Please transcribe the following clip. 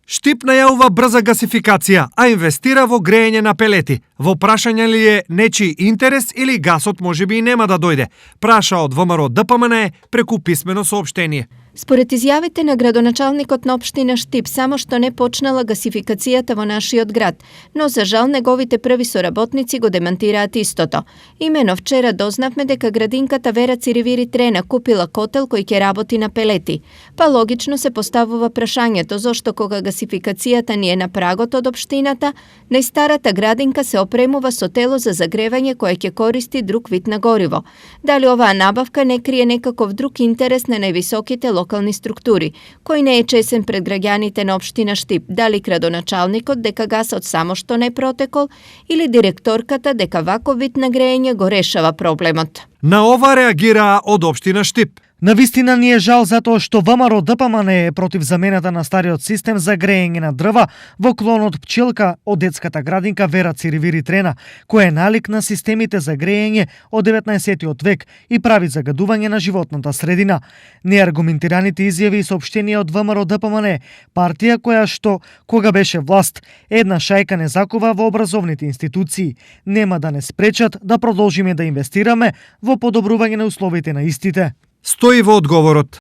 Штип најавува брза гасификација, а инвестира во грејење на пелети. Во прашање ли е нечи интерес или гасот можеби и нема да дојде? Праша од ВМРО ДПМН преку писмено соопштение. Според изјавите на градоначалникот на општина Штип, само што не почнала гасификацијата во нашиот град, но за жал неговите први соработници го демантираат истото. Имено вчера дознавме дека градинката Вера Циривири Трена купила котел кој ќе работи на пелети. Па логично се поставува прашањето зошто кога гасификацијата ни е на прагот од општината, најстарата градинка се опремува со тело за загревање кое ќе користи друг вид на гориво. Дали оваа набавка не крие некаков друг интерес на највисоките локални структури, кој не е чесен пред граѓаните на општина Штип, дали градоначалникот дека гасот само што не протекол или директорката дека ваков вид на грејење го решава проблемот. На ова реагираа од општина Штип. Навистина ни е жал затоа што ВМРО ДПМН е против замената на стариот систем за грејење на дрва во клонот Пчелка од детската градинка Вера Циривири Трена, која е налик на системите за грејење од 19 век и прави загадување на животната средина. Неаргументираните изјави и соопштенија од ВМРО ДПМН, партија која што, кога беше власт, една шајка не закува во образовните институции, нема да не спречат да продолжиме да инвестираме во подобрување на условите на истите. Стои во одговорот.